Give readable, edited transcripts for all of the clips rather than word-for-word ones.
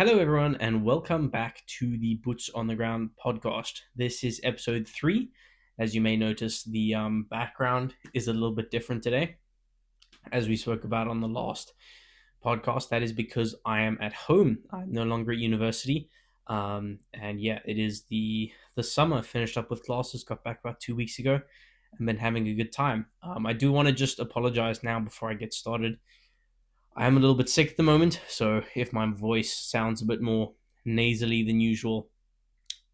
Hello, everyone, and welcome back to the Boots on the Ground podcast. This is episode 3. As you may notice, the background is a little bit different today, as we spoke about on the last podcast. That is because I am at home. I'm no longer at university. And yeah, it is the summer. Finished up with classes, got back about 2 weeks ago, and been having a good time. I do want to just apologize now before I get started. I am a little bit sick at the moment, so if my voice sounds a bit more nasally than usual,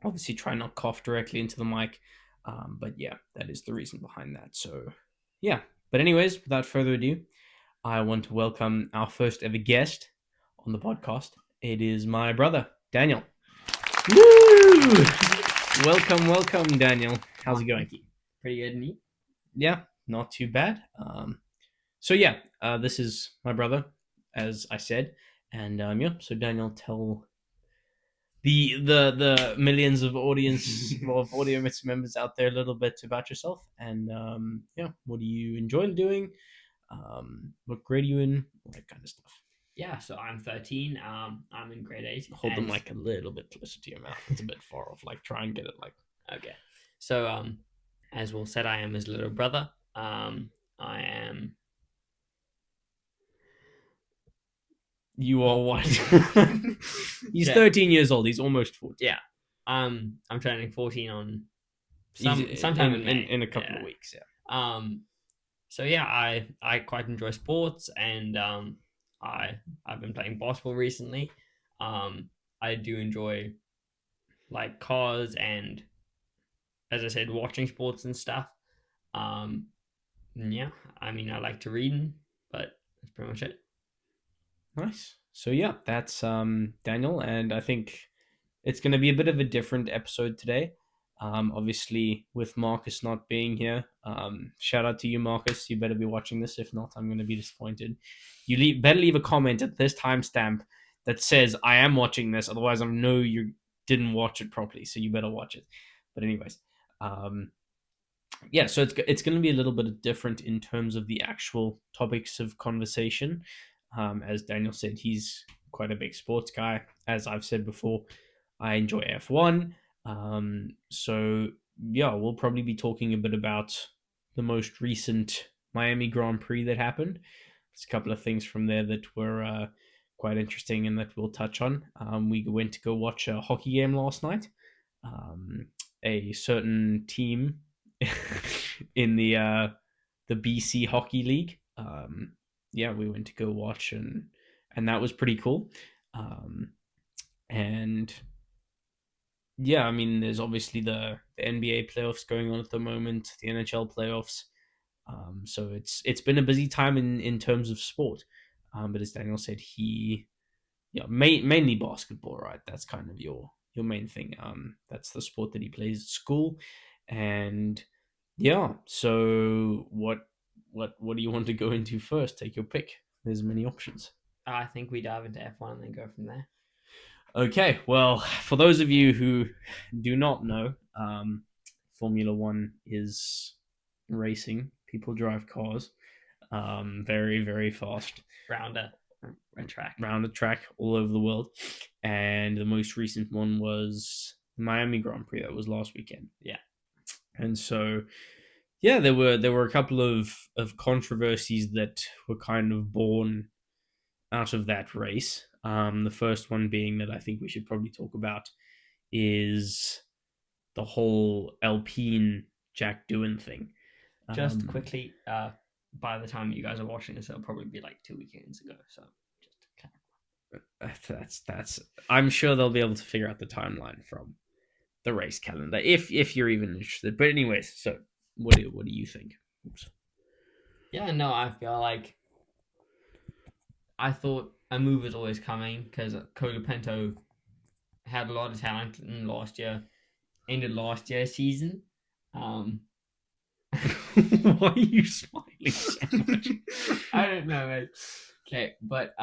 obviously try not cough directly into the mic. But yeah, that is the reason behind that. So yeah. But anyways, without further ado, I want to welcome our first ever guest on the podcast. It is my brother, Daniel. Woo! Welcome, Daniel. How's it going? Pretty good, neat. Yeah, not too bad. So yeah, this is my brother, as I said, and yeah. So Daniel, tell the millions of audience of Audio Myths members out there a little bit about yourself, and yeah, what do you enjoy doing? What grade are you in? All that kind of stuff. Yeah, so I'm 13. I'm in grade 8. Hold the mic a little bit closer to your mouth. It's a bit far off. Like, try and get it like. Okay. So as Will said, I am his little brother. I am. You are what? He's 13 years old. He's almost 14. Yeah. I'm turning 14 on sometime in a couple of weeks. Yeah. So yeah, I quite enjoy sports, and I've been playing basketball recently. I do enjoy like cars and, as I said, watching sports and stuff. Yeah, I mean, I like to read, but that's pretty much it. Nice. So yeah, that's Daniel, and I think it's going to be a bit of a different episode today. Obviously, with Marcus not being here, shout out to you, Marcus. You better be watching this. If not, I'm going to be disappointed. Better leave a comment at this timestamp that says I am watching this. Otherwise, I know you didn't watch it properly, so you better watch it. But anyways, yeah. So it's going to be a little bit different in terms of the actual topics of conversation. As Daniel said, he's quite a big sports guy. As I've said before, I enjoy F1. So yeah, we'll probably be talking a bit about the most recent Miami Grand Prix that happened. There's a couple of things from there that were quite interesting and that we'll touch on. We went to go watch a hockey game last night. A certain team in the BC Hockey League. Yeah, we went to go watch, and that was pretty cool. And yeah, I mean, there's obviously the NBA playoffs going on at the moment, the NHL playoffs. So it's been a busy time in terms of sport. But as Daniel said, mainly basketball, right? That's kind of your main thing. That's the sport that he plays at school, and yeah. So what do you want to go into first? Take your pick. There's many options. I think we dive into F1 and then go from there. Okay, well, for those of you who do not know, Formula One is racing. People drive cars very, very fast. Round a track all over the world. And the most recent one was Miami Grand Prix. That was last weekend. Yeah. And so, yeah, there were a couple of controversies that were kind of born out of that race. The first one being that I think we should probably talk about is the whole Alpine Jack Doohan thing. Just quickly, by the time you guys are watching this, it'll probably be like 2 weekends ago. So just that's. I'm sure they'll be able to figure out the timeline from the race calendar if you're even interested. But anyways, so what do you think? Oops. Yeah, no, I feel like I thought a move was always coming because Colapinto had a lot of talent in last year, ended last year's season. Why are you smiling so much? I don't know, mate. Okay, but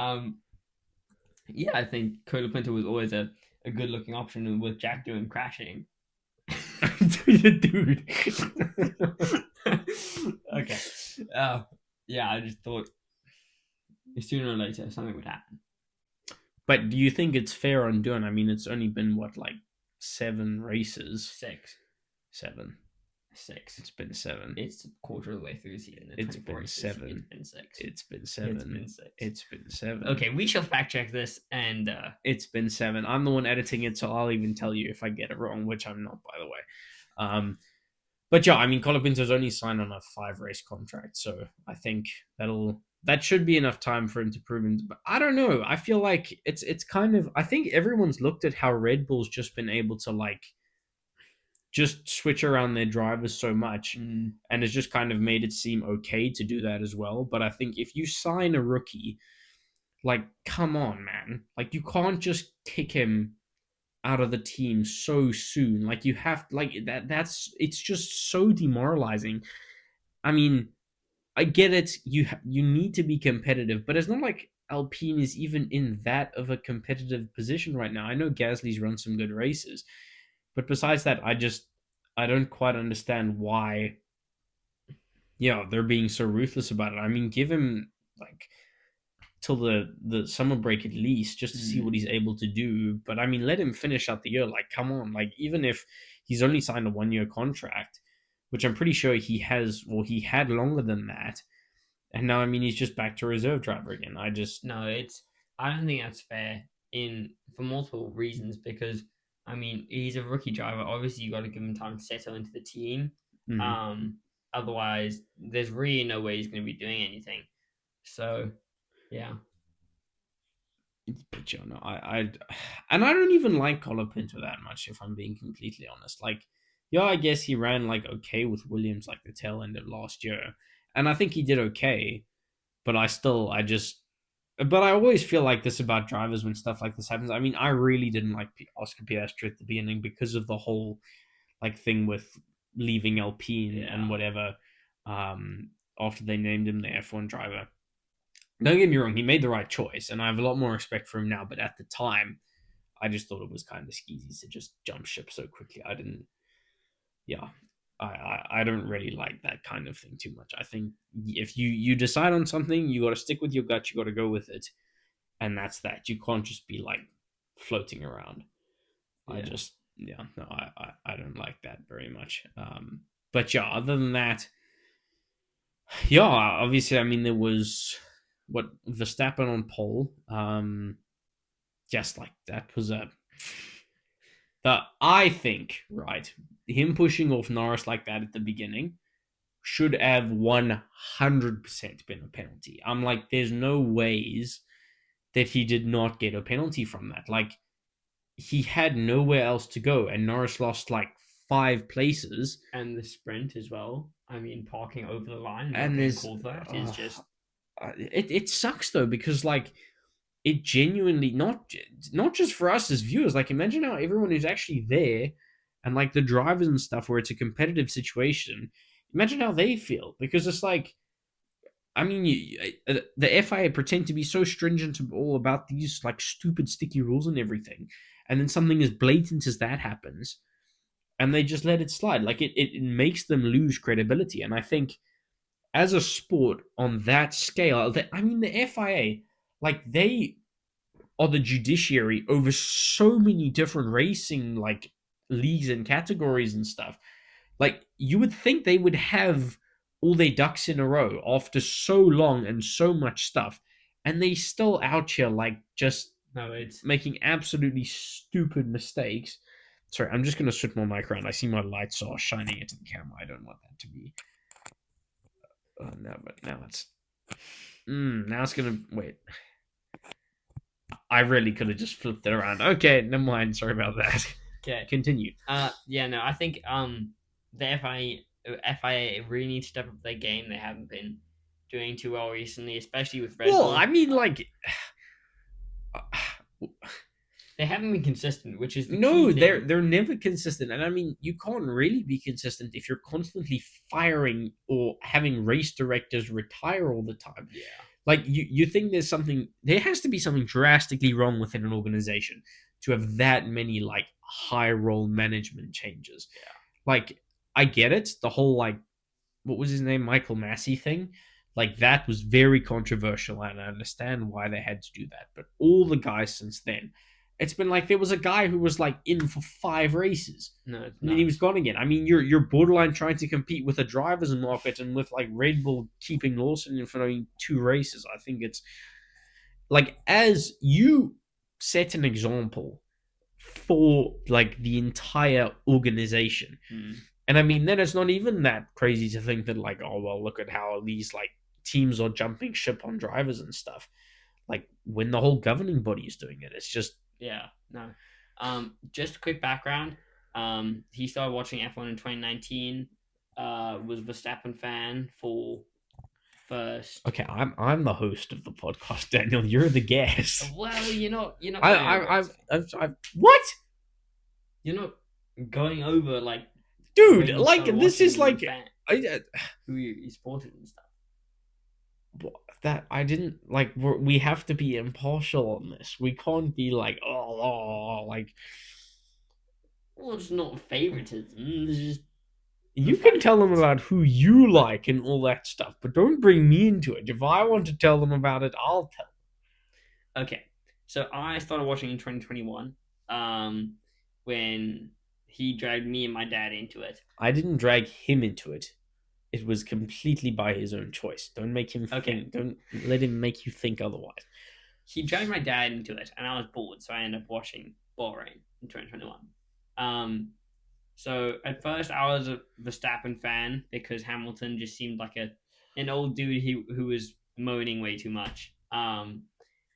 yeah, I think Colapinto was always a good looking option with Jack Doohan crashing. Dude. Okay. Yeah, I just thought sooner or later something would happen. But do you think it's fair on Doohan? I mean, it's only been what, like 7 races? 6. 7. 6. It's been 7. It's a quarter of the way through the season. It's been 7. It's been 6. It's been 7. It's been 6. It's been 7. Okay, we shall fact check this and It's been 7. I'm the one editing it, so I'll even tell you if I get it wrong, which I'm not, by the way. But yeah, I mean, Colapinto's only signed on a 5-race contract, so I think that should be enough time for him to prove him. But I don't know. I feel like it's kind of, I think everyone's looked at how Red Bull's just been able to like just switch around their drivers so much, and it's just kind of made it seem okay to do that as well. But I think if you sign a rookie, like, come on, man, like you can't just kick him out of the team so soon. Like you have like it's just so demoralizing. I mean, I get it. You need to be competitive, but it's not like Alpine is even in that of a competitive position right now. I know Gasly's run some good races, but besides that, I don't quite understand why. Yeah, they're being so ruthless about it. I mean, give him like till the summer break at least, just to see what he's able to do. But I mean, let him finish out the year. Like, come on, like even if he's only signed a 1-year contract, which I'm pretty sure he has, well, he had longer than that, and now I mean he's just back to reserve driver again. I don't think that's fair for multiple reasons, because I mean he's a rookie driver. Obviously, you got to give him time to settle into the team. Otherwise, there's really no way he's going to be doing anything. So, yeah. But you know, I don't even like Colapinto that much, if I'm being completely honest. Like, yeah, I guess he ran like okay with Williams like the tail end of last year, and I think he did okay. But I always feel like this about drivers when stuff like this happens. I mean, I really didn't like Oscar Piastri at the beginning because of the whole like thing with leaving Alpine and whatever. After they named him the F1 driver. Don't get me wrong, he made the right choice, and I have a lot more respect for him now. But at the time, I just thought it was kind of skeezy to just jump ship so quickly. I don't really like that kind of thing too much. I think if you decide on something, you got to stick with your gut. You got to go with it, and that's that. You can't just be like floating around. Yeah. I don't like that very much. But yeah, other than that, yeah, obviously, I mean, there was Verstappen on pole. Just like that was I think, right, him pushing off Norris like that at the beginning should have 100% been a penalty. I'm like, there's no ways that he did not get a penalty from that. Like, he had nowhere else to go, and Norris lost like 5 places. And the sprint as well. I mean, parking over the line and there's called that is just. It sucks though, because like it genuinely not just for us as viewers. Like, imagine how everyone who's actually there and like the drivers and stuff, where it's a competitive situation. Imagine how they feel, because it's like, I mean, the FIA pretend to be so stringent all about these like stupid sticky rules and everything, and then something as blatant as that happens, and they just let it slide. Like it makes them lose credibility. And I think as a sport on that scale, I mean, the FIA, like, they are the judiciary over so many different racing like leagues and categories and stuff. Like, you would think they would have all their ducks in a row after so long and so much stuff, and they still out here like just making absolutely stupid mistakes. Sorry, I'm just gonna switch my mic around. I see my lights are shining into the camera. I don't want that to be. Oh no, but now it's. Now it's gonna wait. I really could have just flipped it around. Okay, never mind. Sorry about that. Okay, continue. Yeah, no, I think the FIA really need to step up their game. They haven't been doing too well recently, especially with Red Bull. Well, I mean, like, they haven't been consistent, which is they're never consistent. And I mean, you can't really be consistent if you're constantly firing or having race directors retire all the time. Yeah. Like, you think there has to be something drastically wrong within an organization to have that many like high role management changes. Yeah. Like, I get it. The whole like, what was his name? Michael Massey thing. Like that was very controversial, and I understand why they had to do that. But all the guys since then, it's been like there was a guy who was like in for 5 races, No, it's and then he nuts. was gone again. I mean, you're borderline trying to compete with the drivers market, and with like Red Bull keeping Lawson in for only 2 races. I think it's like as you set an example for like the entire organization. Mm. And I mean, then it's not even that crazy to think that, like, oh, well, look at how these, like, teams are jumping ship on drivers and stuff. Like, when the whole governing body is doing it, it's just. Yeah, no. Just a quick background. He started watching F1 in 2019. Was Verstappen fan for first. Okay, I'm the host of the podcast, Daniel. You're the guest. Well, you're not. What? You're not going over like. Dude, like, this is like. Who you supported and stuff. That I didn't like. We have to be impartial on this. We can't be like, like. Well, it's not favoritism. It's just you can tell them about who you like and all that stuff, but don't bring me into it. If I want to tell them about it, I'll tell them. Okay, so I started watching in 2021. When he dragged me and my dad into it. I didn't drag him into it. It was completely by his own choice. Don't make him think. Don't let him make you think otherwise. He dragged my dad into it, and I was bored, so I ended up watching Bahrain in 2021. So at first I was a Verstappen fan because Hamilton just seemed like an old dude who was moaning way too much. And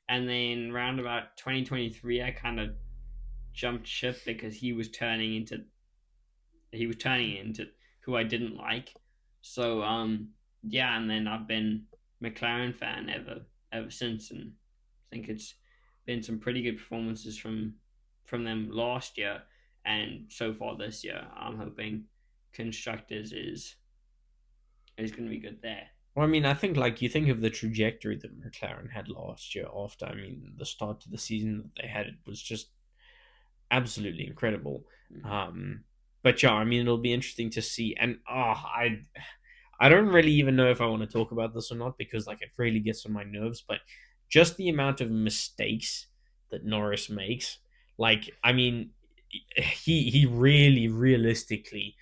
then around about 2023, I kind of jumped ship because he was turning into who I didn't like. So yeah, and then I've been McLaren fan ever since, and I think it's been some pretty good performances from them last year and so far this year. I'm hoping constructors is going to be good there. Well, I mean, I think like you think of the trajectory that McLaren had last year after, I mean, the start to the season that they had, it was just absolutely incredible. But yeah, I mean, it'll be interesting to see. And I don't really even know if I want to talk about this or not, because like it really gets on my nerves. But just the amount of mistakes that Norris makes, like, I mean, he really realistically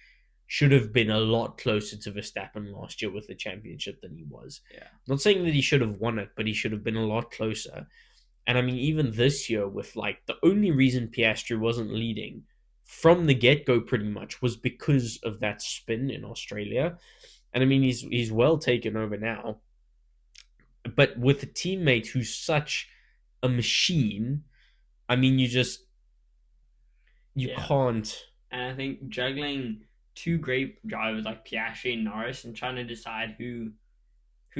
should have been a lot closer to Verstappen last year with the championship than he was. Yeah. Not saying that he should have won it, but he should have been a lot closer. And I mean, even this year, with like the only reason Piastri wasn't leading from the get-go pretty much was because of that spin in Australia. And I mean, he's well taken over now. But with a teammate who's such a machine, I mean, you can't. And I think juggling two great drivers like Piastri and Norris and trying to decide who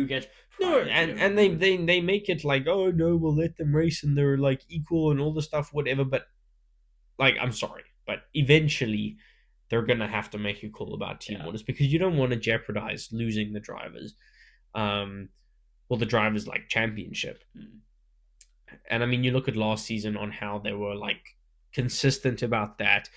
gets and they make it like, oh no, we'll let them race and they're like equal and all the stuff, whatever. But like, I'm sorry, but eventually they're gonna have to make you call about team orders, because you don't want to jeopardize losing the drivers, or the drivers like championship. And I mean, you look at last season on how they were like consistent about that,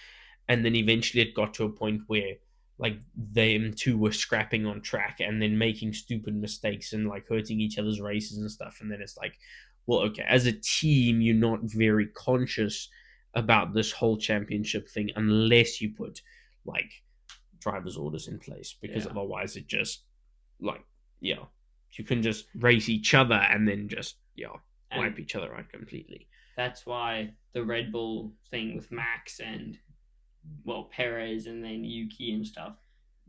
and then eventually it got to a point where like them two were scrapping on track and then making stupid mistakes and like hurting each other's races and stuff. And then it's like, well, okay, as a team, you're not very conscious about this whole championship thing unless you put like driver's orders in place, because otherwise it just like, you can just race each other and then just wipe each other out completely. That's why the Red Bull thing with Max and Perez and then Yuki and stuff,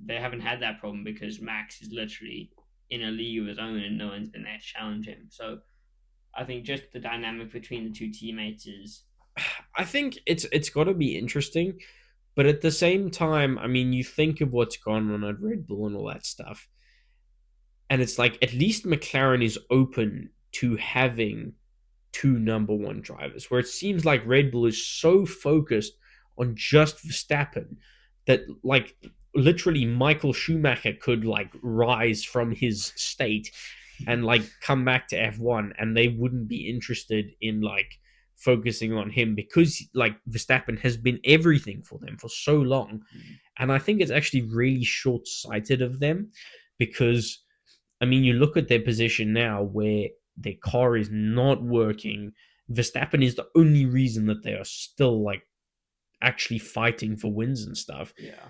they haven't had that problem because Max is literally in a league of his own and no one's been there to challenge him. So I think just the dynamic between the two teammates is, I think it's got to be interesting, but at the same time, I mean, you think of what's gone on at Red Bull and all that stuff, and it's like at least McLaren is open to having two number one drivers, where it seems like Red Bull is so focused on just Verstappen that like literally Michael Schumacher could like rise from his state and like come back to F1 and they wouldn't be interested in like focusing on him, because like Verstappen has been everything for them for so long. And I think it's actually really short-sighted of them, because I mean, you look at their position now where their car is not working. Verstappen is the only reason that they are still like actually fighting for wins and stuff. Yeah.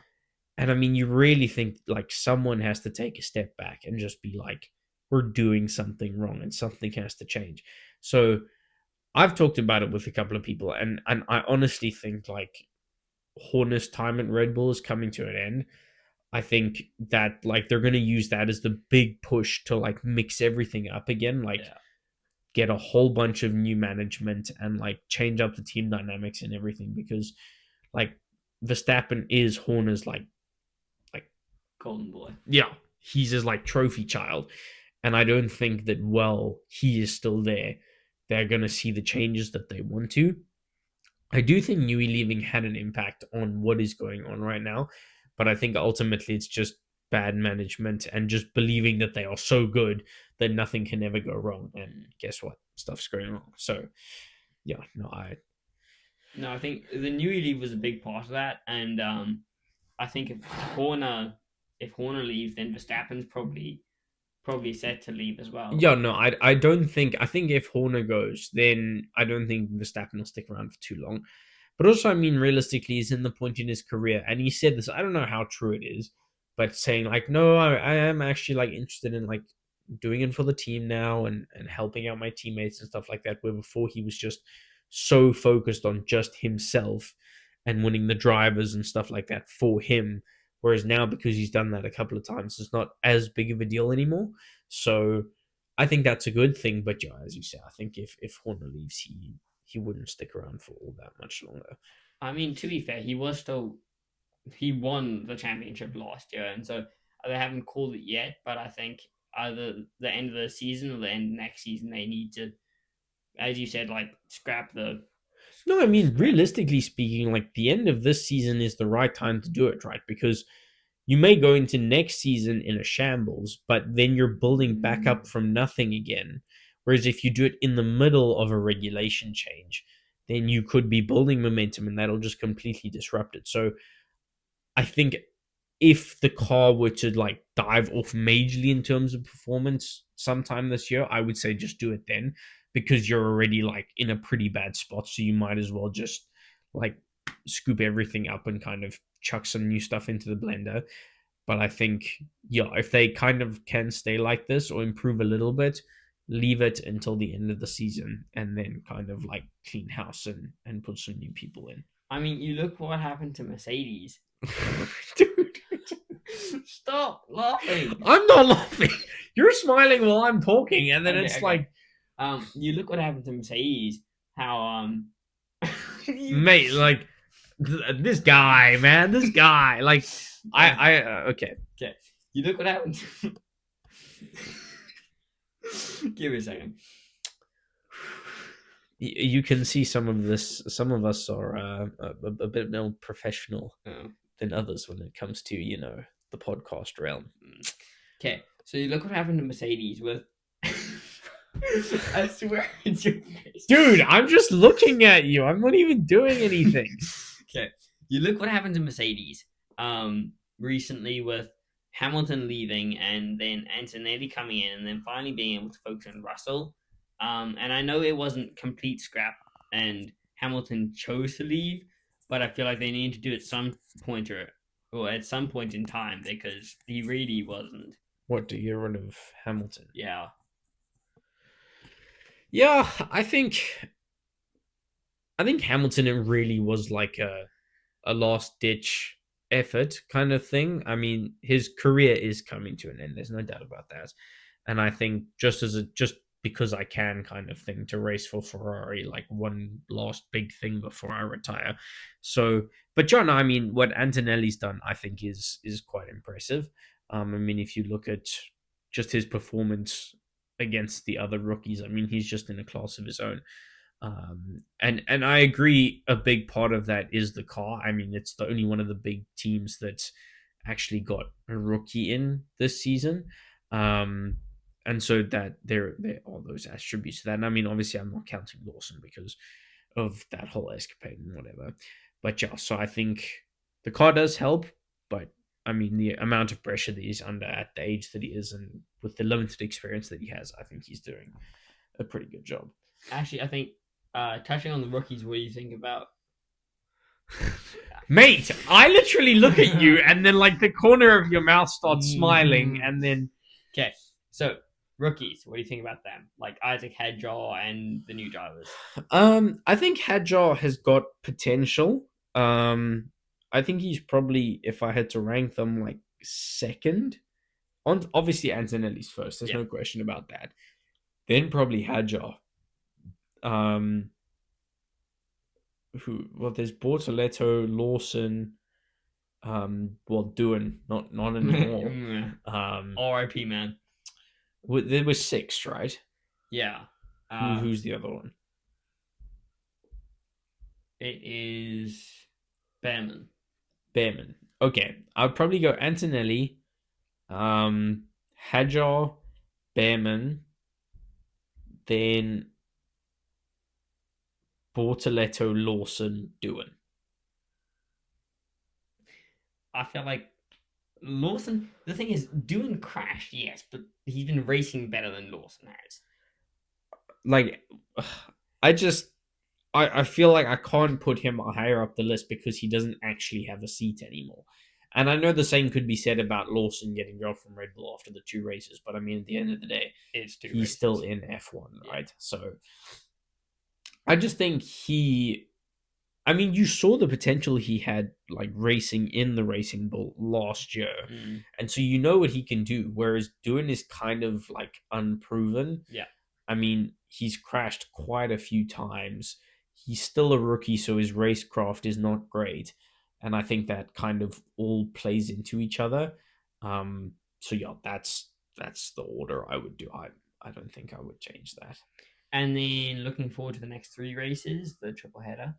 And I mean, you really think like someone has to take a step back and just be like, we're doing something wrong and something has to change. So I've talked about it with a couple of people, and I honestly think like Horner's time at Red Bull is coming to an end. I think that like they're gonna use that as the big push to like mix everything up again, like Yeah. get a whole bunch of new management and like change up the team dynamics and everything because like Verstappen is Horner's like Golden boy. yeah, he's his like trophy child. And I don't think that while he is still there, they're gonna see the changes that they want to. I do think Newey leaving had an impact on what is going on right now, but I think ultimately it's just bad management and just believing that they are so good that nothing can ever go wrong. And guess what? Stuff's going wrong. So, yeah, no, No, I think the new leave was a big part of that, and I think if Horner leaves, then Verstappen's probably set to leave as well. yeah, no, I don't think. I think if Horner goes, then I don't think Verstappen will stick around for too long. But also, I mean, realistically, he's in the point in his career, and he said this. I don't know how true it is, but saying like, no, I am actually like interested in like doing it for the team now and helping out my teammates and stuff like that. Where before he was just so focused on just himself and winning the drivers and stuff like that for him. Whereas now, because he's done that a couple of times, it's not as big of a deal anymore. So I think that's a good thing. But yeah, as you say, I think if Horner leaves, he wouldn't stick around for all that much longer. I mean, to be fair, he won the championship last year, and so they haven't called it yet. But I think either the end of the season or the end of next season, they need to, as you said, like scrap the. No, I mean, realistically speaking, like the end of this season is the right time to do it, right? Because you may go into next season in a shambles, but then you're building back up from nothing again. Whereas if you do it in the middle of a regulation change, then you could be building momentum and that'll just completely disrupt it. So I think if the car were to like dive off majorly in terms of performance sometime this year, I would say just do it then because you're already like in a pretty bad spot. So you might as well just like scoop everything up and kind of chuck some new stuff into the blender. But I think, yeah, if they kind of can stay like this or improve a little bit, leave it until the end of the season and then kind of like clean house and put some new people in. I mean, you look what happened to Mercedes. Dude, Stop laughing. I'm not laughing. You're smiling while I'm talking, and then Okay, it's okay. like, You look what happened to Mercedes. How mate, like this guy, man, this guy, like, okay. Okay, you look what happened. Give me a second. You can see some of this. Some of us are a bit more professional than others when it comes to the podcast realm. Okay, so you look what happened to Mercedes with. I swear it's your face, dude. I'm just looking at you. I'm not even doing anything. Okay, you look what happened to Mercedes. Recently with Hamilton leaving and then Antonelli coming in and then finally being able to focus on Russell. And I know it wasn't complete scrap and Hamilton chose to leave, but I feel like they need to do it some point or at some point in time because he really wasn't. What, to get rid of Hamilton? Yeah. Yeah, I think Hamilton, it really was like a last ditch effort kind of thing. I mean, his career is coming to an end. There's no doubt about that. And I think just because I can kind of thing to race for Ferrari, like one last big thing before I retire. So, but John, I mean, what Antonelli's done, I think is quite impressive. I mean, if you look at just his performance against the other rookies, I mean, he's just in a class of his own. And I agree, a big part of that is the car. I mean, it's the only one of the big teams that's actually got a rookie in this season. And so that there are those attributes to that. And I mean, obviously, I'm not counting Lawson because of that whole escapade and whatever. But yeah, so I think the car does help, but I mean, the amount of pressure that he's under at the age that he is, and with the limited experience that he has, I think he's doing a pretty good job. Actually, I think touching on the rookies, what do you think about? Mate, I literally look at you, and then like the corner of your mouth starts smiling, and then Okay, so rookies, what do you think about them? Like Isaac Hedjaw and the new drivers. I think Hadjar has got potential. I think he's probably, if I had to rank them, like second. On obviously Antonelli's first. There's Yeah. no question about that. Then probably Hadjar. Who? Well, there's Bortoletto, Lawson. Doohan, not anymore. R.I.P. man. There was six, right? Yeah. Who's the other one? It is Behrman. Behrman. Okay, I'd probably go Antonelli, Hadjar, Behrman, then Bortoletto, Lawson, Doohan. I feel like Lawson. The thing is, Doohan crashed, yes, but he's been racing better than Lawson has. Like, I feel like I can't put him higher up the list because he doesn't actually have a seat anymore. And I know the same could be said about Lawson getting dropped from Red Bull after the 2 races, but I mean, at the end of the day, It's 2 he's races. still in F1, right? So I just think I mean, you saw the potential he had, like racing in the Racing Bull last year, and so you know what he can do. Whereas Doohan is kind of like unproven. Yeah. I mean, he's crashed quite a few times. He's still a rookie, so his racecraft is not great, and I think that kind of all plays into each other. So yeah, that's the order I would do. I don't think I would change that. And then looking forward to the next 3 races, the triple header.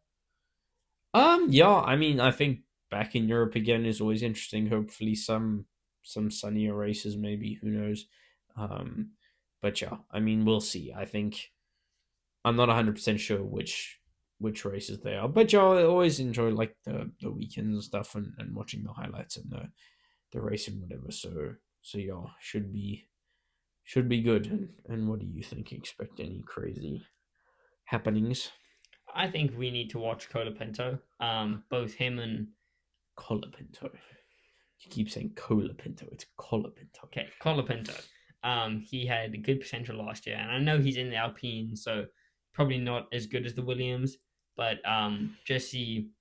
Yeah, I mean, I think back in Europe again is always interesting. Hopefully, some sunnier races, maybe. Who knows? But yeah, I mean, we'll see. I think I'm not 100% sure which races they are, but yeah, I always enjoy like the weekends and stuff, and watching the highlights and the race and whatever. So yeah, should be good. And what do you think? Expect any crazy happenings? I think we need to watch Colapinto. Both him and Colapinto. You keep saying Colapinto. It's Colapinto. Okay, Colapinto. He had good potential last year, and I know he's in the Alpine, so probably not as good as the Williams, but just see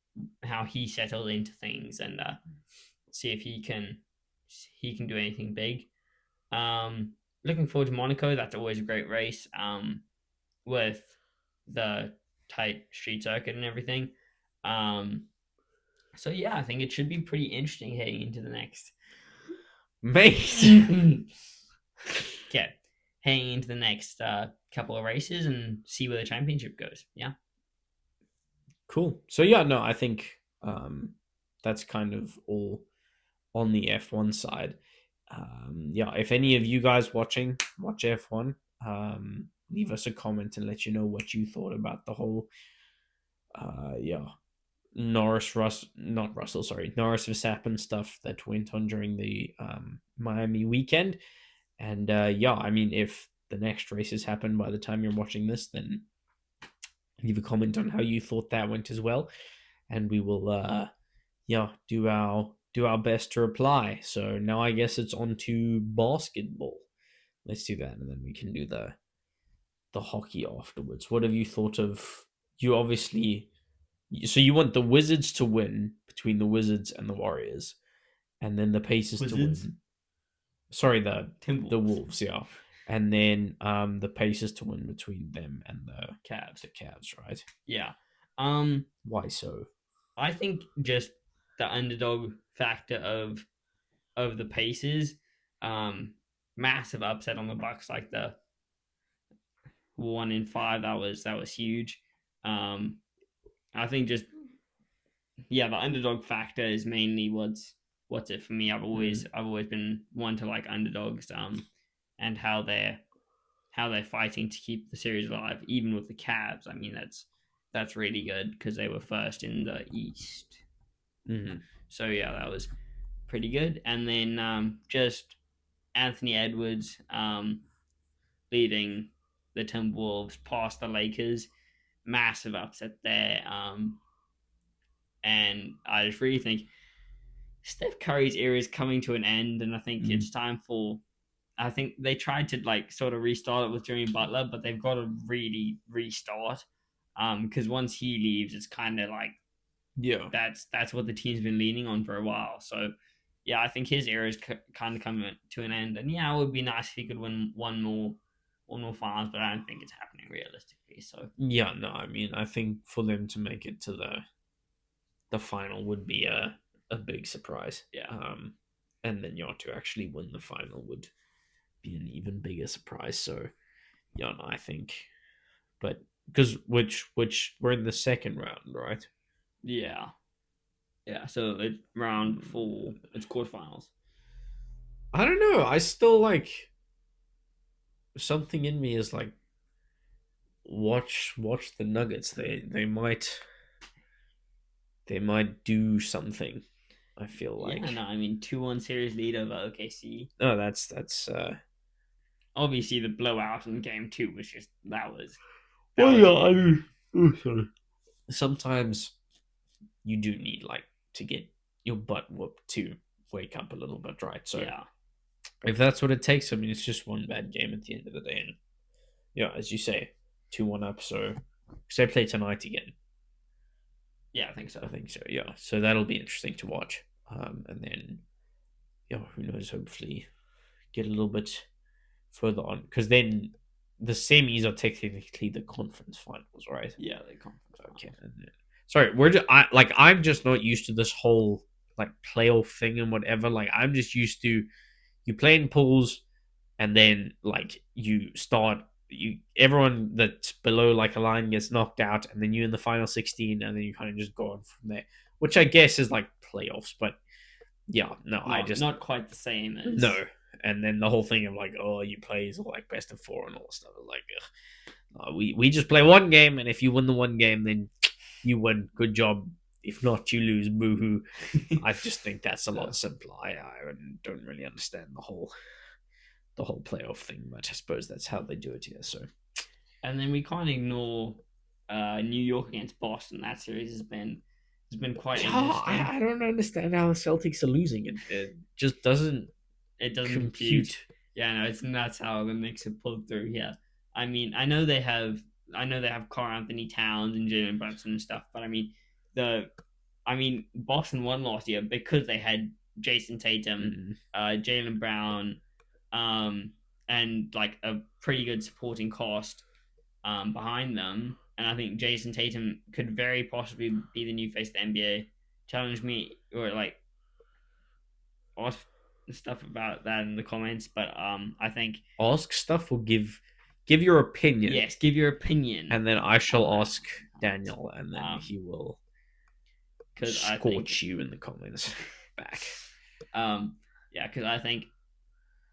how he settled into things and see if he can do anything big. Looking forward to Monaco. That's always a great race. With the tight street circuit and everything. So yeah, I think it should be pretty interesting heading into the next. Mate. Okay, heading into the next couple of races and see where the championship goes. Yeah. Cool. So yeah, no, I think that's kind of all on the F1 side. Yeah, if any of you guys watch F1, leave us a comment and let you know what you thought about the whole Norris Verstappen stuff that went on during the Miami weekend. And yeah, I mean, if the next races happen by the time you're watching this, then leave a comment on how you thought that went as well, and we will do our best to reply. So now I guess it's on to basketball. Let's do that, and then we can do the hockey afterwards. What have you thought of? You obviously, so you want the Wizards to win between the Wizards and the Warriors, and then the Pacers to win. Sorry, the Timberwolves. The Wolves, yeah. And then the Pacers to win between them and the Cavs. The Cavs, right? Yeah. Why so? I think just the underdog factor of the Pacers. Massive upset on the Bucks, like the 1 in 5. That was huge. I think just the underdog factor is mainly what's it for me. I've always been one to like underdogs, and how they're fighting to keep the series alive, even with the Cavs. I mean, that's really good because they were first in the East. Mm-hmm. So yeah, that was pretty good. And then just Anthony Edwards leading the Timberwolves past the Lakers. Massive upset there. And I just really think Steph Curry's era is coming to an end, and I think it's time for. I think they tried to like sort of restart it with Jimmy Butler, but they've got to really restart. Because once he leaves, it's kind of like that's what the team's been leaning on for a while. So yeah, I think his era is kind of coming to an end, and yeah, it would be nice if he could win one more finals, but I don't think it's happening realistically. So yeah, no, I mean, I think for them to make it to the final would be a big surprise. Yeah. And then to actually win the final would be an even bigger surprise. So yeah, no, I think, but because which we're in the second round, right? Yeah. So it's round 4. It's quarterfinals. I don't know. I still like something in me is like watch the Nuggets. They might do something. I feel like. Yeah, no, I mean 2-1 series lead over OKC. No, that's obviously the blowout in game 2 was just that was. I mean, sorry. Sometimes you do need like to get your butt whooped to wake up a little bit, right? So yeah, if that's what it takes, I mean, it's just one bad game at the end of the day, and yeah, as you say, 2-1 up. So because they play tonight again. Yeah, I think so. Yeah, so that'll be interesting to watch. And then, who knows? Hopefully, get a little bit further on, because then the semis are technically the conference finals, right? Yeah, the conference. Okay. Sorry, I'm just not used to this whole like playoff thing and whatever. Like I'm just used to you play in pools, and then like everyone that's below like a line gets knocked out, and then you in the final 16, and then you kind of just go on from there, which I guess is like playoffs, but yeah, no, I just not quite the same as no. And then the whole thing of like, oh, you play like best of 4 and all stuff. Like, we just play one game, and if you win the one game, then you win. Good job. If not, you lose. Boo-hoo. I just think that's a lot simpler. I don't really understand the whole playoff thing, but I suppose that's how they do it here. So, and then we can't ignore New York against Boston. That series has been quite interesting. I don't understand how the Celtics are losing. It just doesn't. It doesn't compute. Yeah, no, it's nuts how the Knicks have pulled through here. I mean, I know they have Karl Anthony Towns and Jalen Brunson and stuff, but I mean, Boston won last year because they had Jason Tatum, Jaylen Brown, and like a pretty good supporting cast behind them. And I think Jason Tatum could very possibly be the new face of the NBA. Challenge me or like ask stuff about that in the comments, but I think ask stuff or give your opinion. Yes, give your opinion, and then I shall ask Daniel, and then he will scorch you in the comments back. Yeah, because I think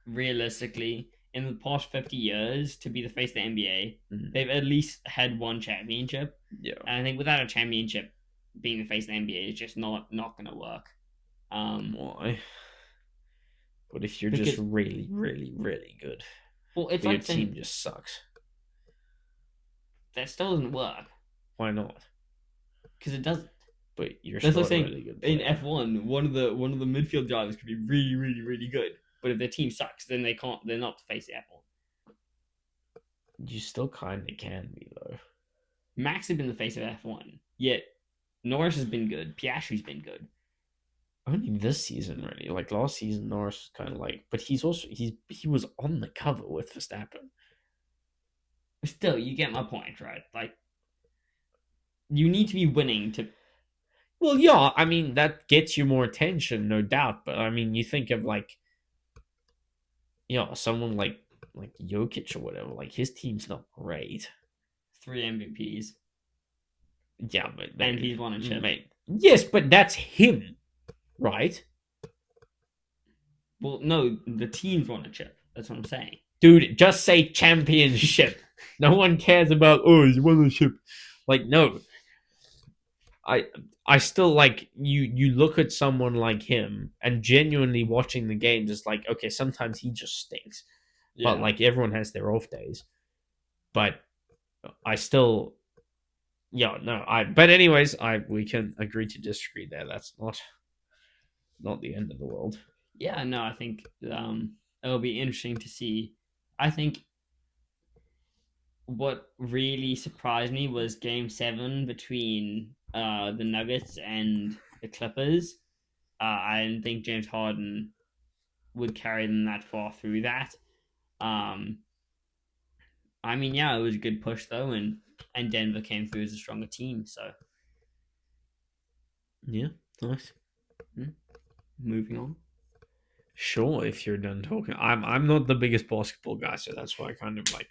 realistically, in the past 50 years, to be the face of the NBA, they've at least had one championship. Yeah, and I think without a championship, being the face of the NBA is just not going to work. Why? But if you're just really, really, really good, well, it's but like your team just sucks. That still doesn't work. Why not? Because it doesn't. But you're still a really good player. In F1, one of the midfield drivers could be really, really, really good. But if their team sucks, then they can't. They're not the face of F1. You still kind of can be though. Max has been the face of F1, yet Norris has been good. Piastri's been good. Only this season, really. Like last season, Norris was kind of like, but he was on the cover with Verstappen. Still, you get my point, right? Like, you need to be winning to. Well, yeah, I mean that gets you more attention, no doubt. But I mean, you think of like, someone like Jokic or whatever. Like his team's not great. 3 MVPs. Yeah, but and he's won a chip. Yes, but that's him. Right? Well, no, the team's won a chip. That's what I'm saying. Dude, just say championship. No one cares about, he's won a chip. Like, no. I still like you look at someone like him and genuinely watching the games is like, okay, sometimes he just stinks. But like everyone has their off days. But I still but anyways, we can agree to disagree there. That's not the end of the world. Yeah, no, I think it'll be interesting to see. I think what really surprised me was Game 7 between the Nuggets and the Clippers. I didn't think James Harden would carry them that far through that. I mean, yeah, it was a good push though, and Denver came through as a stronger team. So yeah, nice. Moving on. Sure, if you're done talking, I'm not the biggest basketball guy, so that's why I kind of like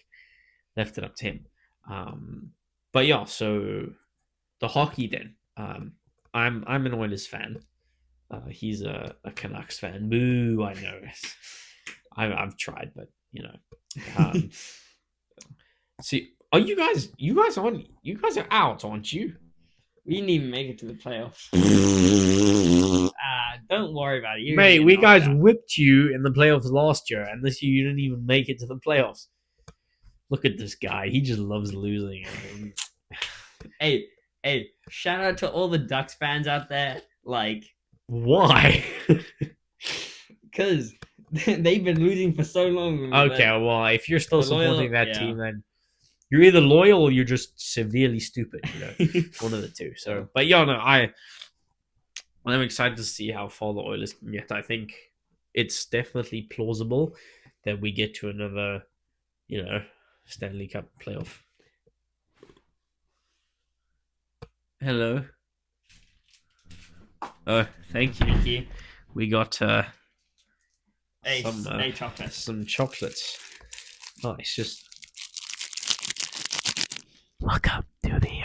left it up to him. But yeah, so the hockey then. I'm an Oilers fan. He's a Canucks fan. Boo! I know. I've tried, but you know. See, are you guys? You guys are out, aren't you? We didn't even make it to the playoffs. Don't worry about it. Mate, we guys whipped you in the playoffs last year, and this year you didn't even make it to the playoffs. Look at this guy. He just loves losing. Hey, shout out to all the Ducks fans out there. Like, why? Because they've been losing for so long. Okay, well, if you're still supporting that team, then you're either loyal or you're just severely stupid. You know, one of the two. So, but yeah, no, I'm excited to see how far the Oilers can get. I think it's definitely plausible that we get to another, you know, Stanley Cup playoff. Hello. Oh, thank you. Thank you. We got chocolate. Some chocolates. Nice. Just welcome to the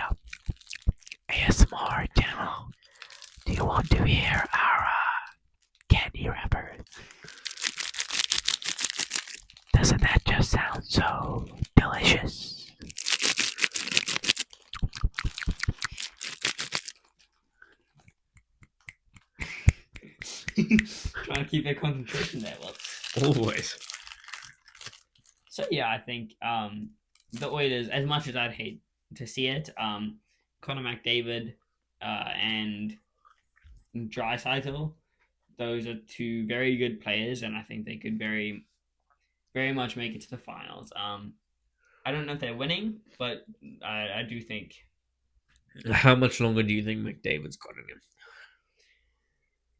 ASMR channel. Do you want to hear our candy wrappers? Doesn't that just sound so delicious? Trying to keep their concentration there, Always. So yeah, I think the Oilers, as much as I'd hate to see it, Connor McDavid and Draisaitl, those are two very good players, and I think they could very, very much make it to the finals. I don't know if they're winning, but I do think. How much longer do you think McDavid's got in him?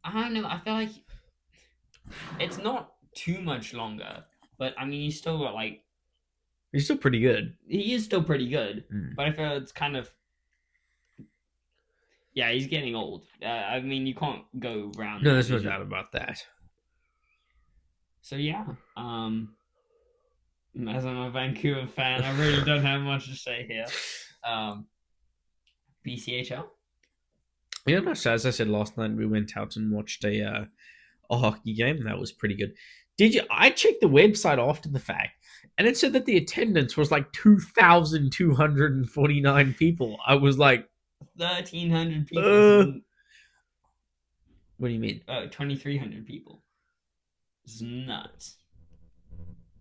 I don't know. I feel like it's not too much longer, but I mean, he's still got like. He's still pretty good. He is still pretty good, but I feel it's kind of. Yeah, he's getting old. I mean, you can't go round. No, there's no doubt about that. So yeah, as I'm a Vancouver fan, I really don't have much to say here. BCHL. Yeah, no, so as I said last night, we went out and watched a hockey game. That was pretty good. Did you? I checked the website after the fact, and it said that the attendance was like 2,249 people. I was like, 1,300 people. What do you mean? 2,300 people. It's nuts.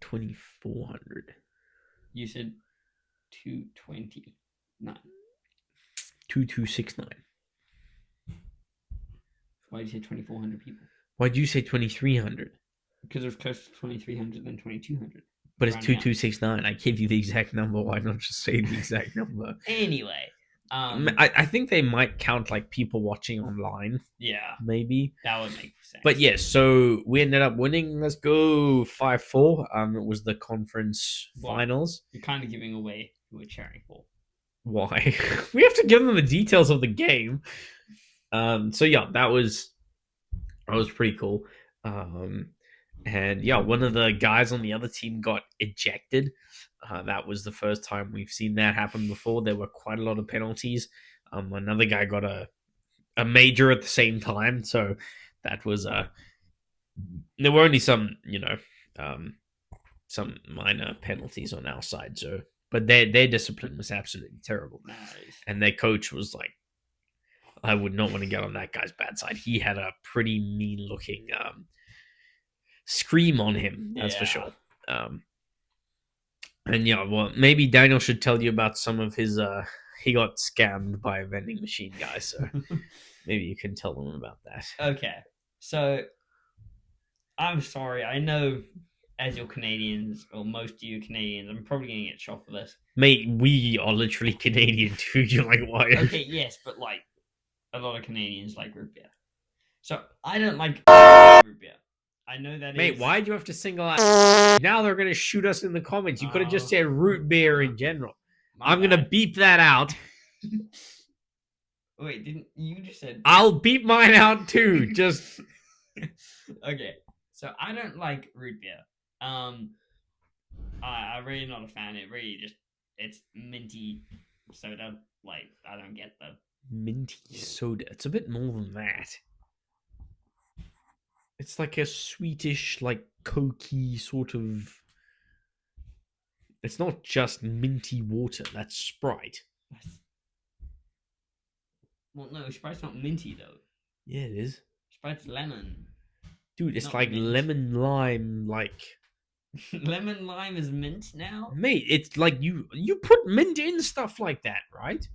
2,400. You said 229. 2,269. Why did you say 2,400 people? Why did you say 2,300? Because there's closer to 2,300 than 2,200. But it's 2,269. I gave you the exact number. Why not just say the exact number? Anyway. I think they might count like people watching online. Yeah. Maybe. That would make sense. But yes, so we ended up winning. Let's go 5-4. It was the conference finals. You're kind of giving away who we're cheering for. Why? We have to give them the details of the game. So yeah, that was pretty cool. And yeah, one of the guys on the other team got ejected. That was the first time we've seen that happen before. There were quite a lot of penalties. Another guy got a major at the same time. So that was there were only some, some minor penalties on our side. So, but their discipline was absolutely terrible. Nice. And their coach was like I would not want to get on that guy's bad side. He had a pretty mean looking scream on him, that's for sure. And yeah, well, maybe Daniel should tell you about some of his he got scammed by a vending machine guy, so maybe you can tell them about that. Okay, so I'm sorry. I know, as you're Canadians, or most of you Canadians, I'm probably gonna get shot for this. Mate, we are literally Canadian too. You're like, why? Okay, yes, but like a lot of Canadians like root beer, so I don't like root beer. I know that. Mate, is... why'd you have to single out? Now they're gonna shoot us in the comments. You could have just said root beer in general. I'm gonna beep that out. Wait, didn't you just said? I'll beep mine out too. Just okay. So I don't like root beer. I'm really not a fan. It really just it's minty soda. Like I don't get the minty soda. It's a bit more than that. It's like a sweetish, like cokey sort of. It's not just minty water. That's Sprite. Well, no, Sprite's not minty though. Yeah, it is. Sprite's lemon. Dude, it's not like mint. Lemon lime, like. Lemon lime is mint now? Mate, it's like you put mint in stuff like that, right?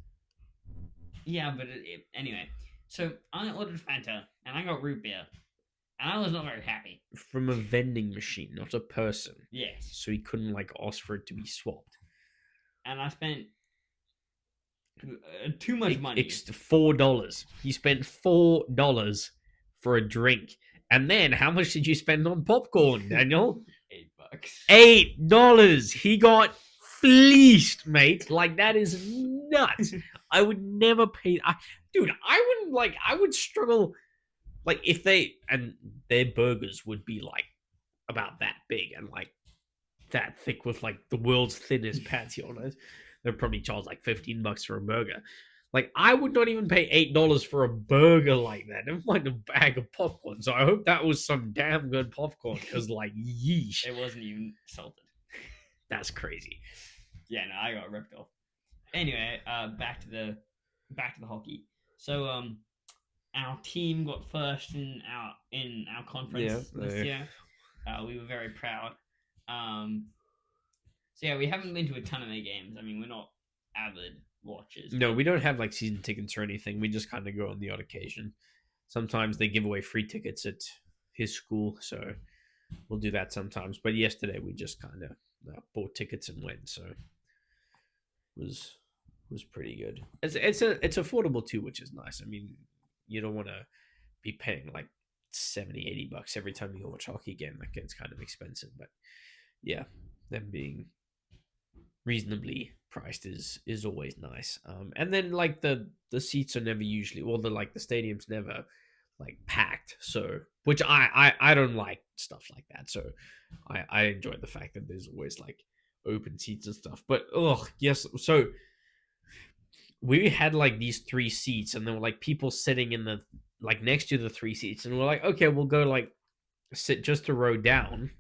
Yeah, but anyway. So I ordered Fanta and I got root beer. And I was not very happy. From a vending machine, not a person. Yes. So he couldn't like ask for it to be swapped. And I spent too much money. $4. He spent $4 for a drink. And then how much did you spend on popcorn, Daniel? $8. $8. He got fleeced, mate. Like that is nuts. I would never pay. Dude, I would struggle. Like if their burgers would be like about that big and like that thick with like the world's thinnest patty on it, they'd probably charge like $15 for a burger. Like I would not even pay $8 for a burger like that. Never mind a bag of popcorn. So I hope that was some damn good popcorn because like yeesh, it wasn't even salted. That's crazy. Yeah, no, I got ripped off. Anyway, back to the hockey. So our team got first in our conference this year. We were very proud. So yeah, we haven't been to a ton of their games. I mean, we're not avid watchers. No, we don't have like season tickets or anything. We just kind of go on the odd occasion. Sometimes they give away free tickets at his school, so we'll do that sometimes. But yesterday we just kind of bought tickets and went, so it was pretty good. It's affordable too, which is nice. I mean, you don't want to be paying like $70-$80 every time you go watch hockey game. That gets kind of expensive, but yeah, them being reasonably priced is always nice. And then like the seats are never usually, or the stadium's never like packed. So which I don't like stuff like that. So I enjoy the fact that there's always like open seats and stuff. But yes, so we had like these 3 seats and there were like people sitting in the like next to the 3 seats and we're like, okay, we'll go like sit just a row down.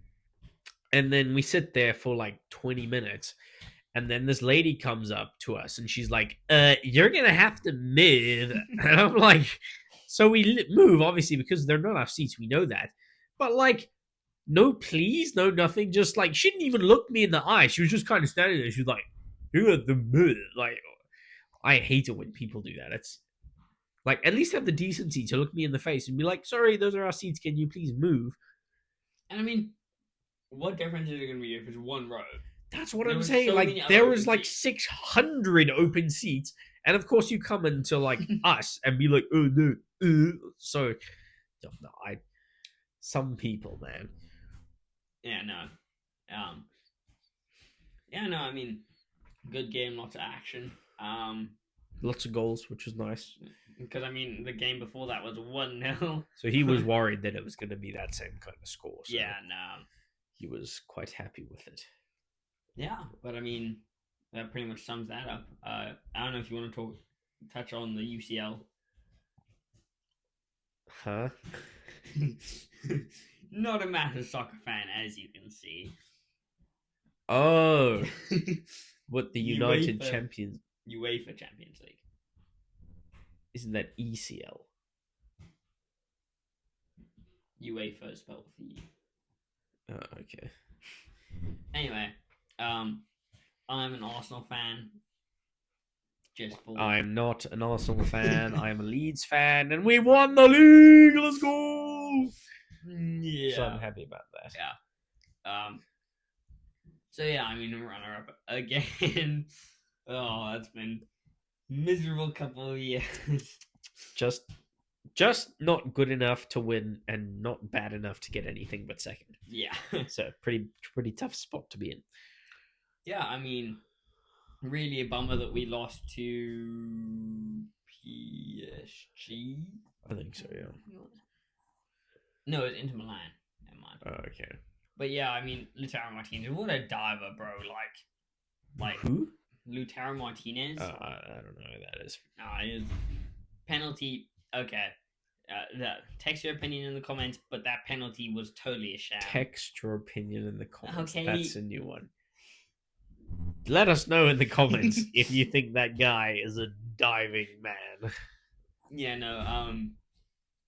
And then we sit there for like 20 minutes. And then this lady comes up to us and she's like, you're going to have to move. And I'm like, so we move, obviously, because they're not our seats. We know that. But like, no please, no nothing. Just like, she didn't even look me in the eye. She was just kind of standing there. She was like, you have to move. Like, I hate it when people do that. It's like, at least have the decency to look me in the face and be like, sorry, those are our seats. Can you please move? And I mean, what difference is it going to be if it's one row? That's what I'm saying. So like there was like 600 open seats, and of course you come into like us and be like, oh no, so no, some people, man. Yeah, no, yeah, no. I mean, good game, lots of action, lots of goals, which was nice. Because I mean, the game before that was 1-0. So he was worried that it was going to be that same kind of score. So yeah, no, he was quite happy with it. Yeah, but I mean, that pretty much sums that up. I don't know if you want to touch on the UCL. Huh? Not a massive soccer fan, as you can see. Oh, what the United Champions? UEFA Champions League. Isn't that ECL? UEFA is spelled with E. Oh, okay. Anyway, I'm an Arsenal fan. Just for I'm not an Arsenal fan. I'm a Leeds fan, and we won the league. Let's go! yeah. So I'm happy about that. So yeah, I mean, runner up again. Oh, that's been miserable couple of years. Just not good enough to win, and not bad enough to get anything but second. Yeah. So pretty tough spot to be in. Yeah, I mean, really a bummer that we lost to PSG. I think so, yeah. No, it's Inter Milan. Never mind. Oh, okay. But yeah, I mean, Lautaro Martinez, what a diver, bro! Like Who? Lautaro Martinez. I don't know who that is. Penalty. Okay. Text your opinion in the comments, but that penalty was totally a sham. Text your opinion in the comments. Okay. That's a new one. Let us know in the comments if you think that guy is a diving man. Yeah, no.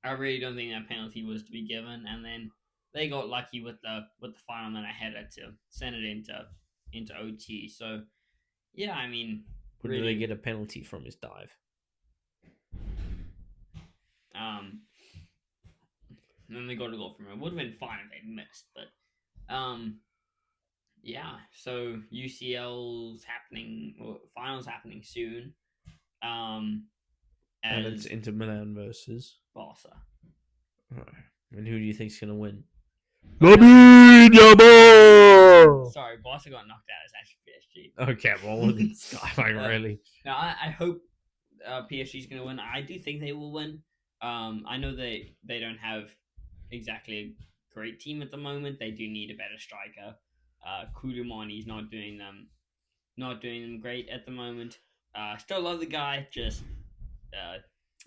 I really don't think that penalty was to be given, and then they got lucky with the final minute header to send it into OT. So, yeah, I mean, Where did they get a penalty from his dive? And then they got a goal from it. Would have been fine if they missed, but yeah. So UCL's happening, or finals happening soon. And it's Inter Milan versus Barca. Right. And who do you think's gonna win? Sorry, Barca got knocked out. It's actually PSG. Okay, well, it's like really. No, I hope PSG's going to win. I do think they will win. I know they don't have exactly a great team at the moment. They do need a better striker. Koulibaly's not doing them great at the moment. Still love the guy, just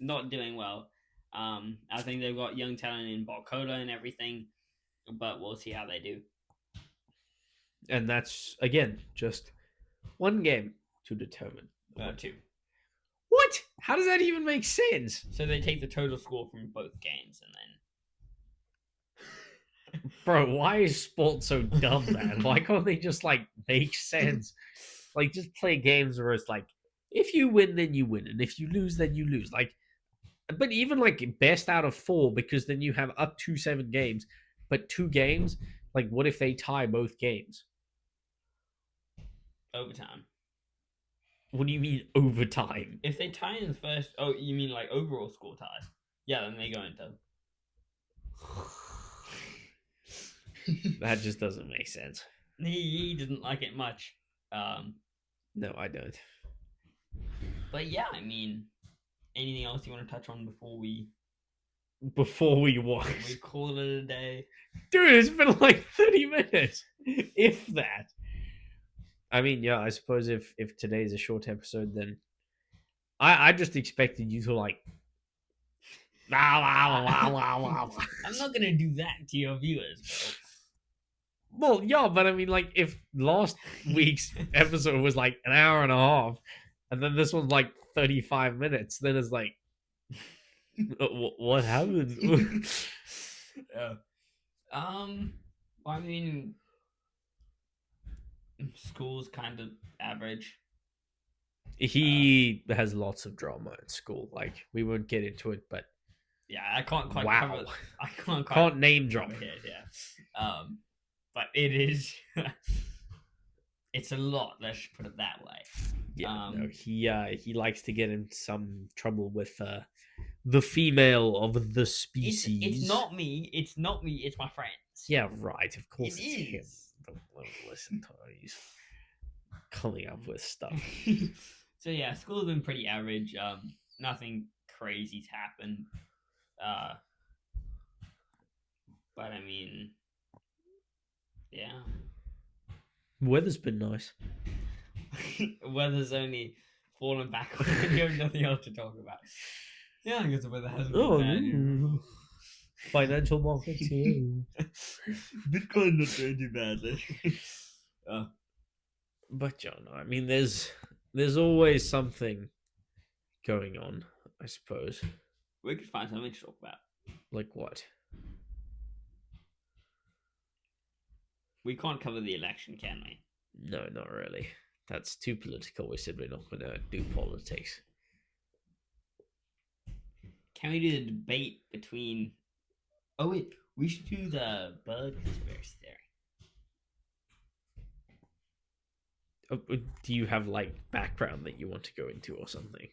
not doing well. I think they've got young talent in Barcola and everything, but we'll see how they do. And that's, again, just one game to determine. Two. What? How does that even make sense? So they take the total score from both games and then... Bro, why is sport so dumb, man? Why can't they just, like, make sense? Like, just play games where it's like, if you win, then you win. And if you lose, then you lose. Like, but even, like, best out of 4, because then you have up to 7 games. But 2 games, like, what if they tie both games? Overtime. What do you mean overtime? If they tie in the first... Oh, you mean like overall score ties? Yeah, then they go into... That just doesn't make sense. He didn't like it much. No, I don't. But yeah, I mean... Anything else you want to touch on before we watch? We call it a day? Dude, it's been like 30 minutes. If that. I mean, yeah, I suppose if today's a short episode, then I just expected you to like. I'm not gonna do that to your viewers, bro. Well, yeah, but I mean, like, if last week's episode was like an hour and a half, and then this one's like 35 minutes, then it's like, what happened? Yeah. I mean, school's kind of average. He has lots of drama at school. Like, we won't get into it, but yeah, I can't quite wow. cover. I can't name drop it. Yeah. But it is. It's a lot. Let's put it that way. Yeah. No, he likes to get in some trouble with the female of the species. It's not me. It's not me. It's my friends. Yeah, right. Of course, it is him. Don't listen to him. He's coming up with stuff. So yeah, school's been pretty average. Nothing crazy's happened. But I mean, yeah. Weather's been nice. Weather's only fallen back when you have nothing else to talk about. Yeah, I guess the weather hasn't been bad. Financial markets here. Bitcoin not doing too badly. But John, I mean, there's always something going on. I suppose. We could find something to talk about. Like what? We can't cover the election, can we? No, not really. That's too political. We said we're not going to do politics. Can we do the debate between... Oh, wait. We should do the bird conspiracy theory. Do you have, like, background that you want to go into or something?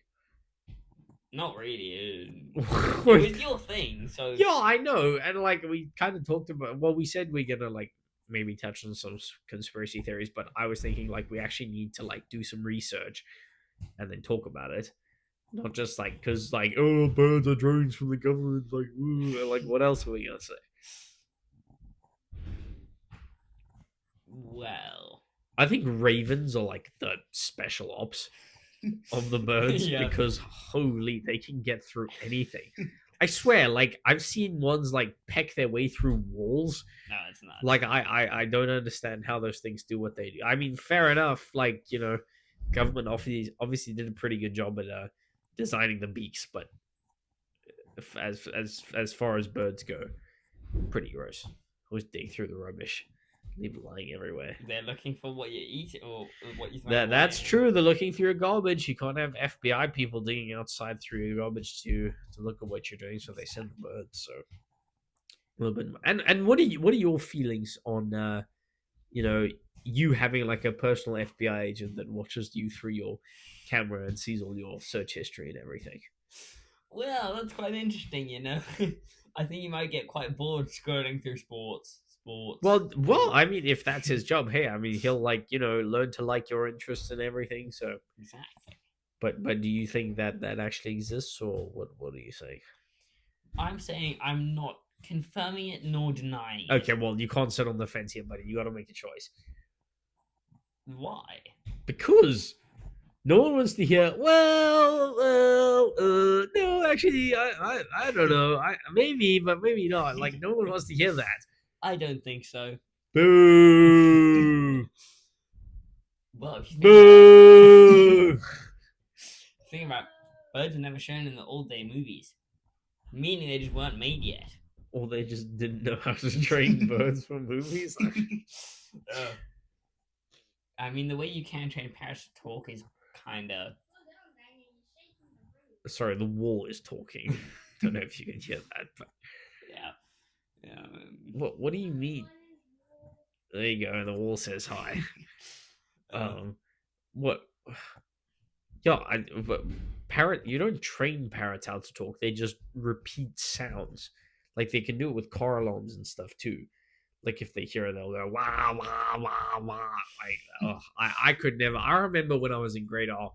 Not really. It was your thing, so... Yeah, I know. And, like, we kind of talked about... Well, we said we're going to, like, maybe touch on some conspiracy theories, but I was thinking, like, we actually need to, like, do some research and then talk about it. Not just, like, because, like, oh, birds are drones from the government. Like, ooh, like, what else are we going to say? Well... I think ravens are, like, the special ops of the birds because, holy, they can get through anything. I swear, like, I've seen ones, like, peck their way through walls. No, it's not. Like, I don't understand how those things do what they do. I mean, fair enough. Like, you know, government obviously did a pretty good job at designing the beaks, but as far as birds go, pretty gross. Always dig through the rubbish, leave it lying everywhere. They're looking for what you eat or what you throw That's away. true. They're looking through your garbage. You can't have FBI people digging outside through your garbage to look at what you're doing, so they send the birds. So a little bit. And what are your feelings on you know, you having like a personal FBI agent that watches you through your camera and sees all your search history and everything? Well, that's quite interesting, you know. I think you might get quite bored scrolling through sports. Well, I mean, if that's his job, hey, I mean, he'll like, you know, learn to like your interests and everything. So Exactly. But do you think that actually exists, or what do you say? I'm saying I'm not confirming it nor denying it. Okay, well, you can't sit on the fence here, buddy. You got to make a choice. Why? Because no one wants to hear. No, actually, I don't know. Maybe, but maybe not. Like, no one wants to hear that. I don't think so. Boo! Well, if you Boo! think about it, birds are never shown in the old day movies, meaning they just weren't made yet. Or they just didn't know how to train birds for movies. I mean, the way you can train parrots to talk is kind of... Sorry, the wall is talking. Don't know if you can hear that, but Yeah. What do you mean? There you go. The wall says hi. What? Yeah, but parrot. You don't train parrots how to talk. They just repeat sounds. Like they can do it with car alarms and stuff too. Like if they hear it, they'll go wah wah wah wah. Like I could never. I remember when I was in grade R,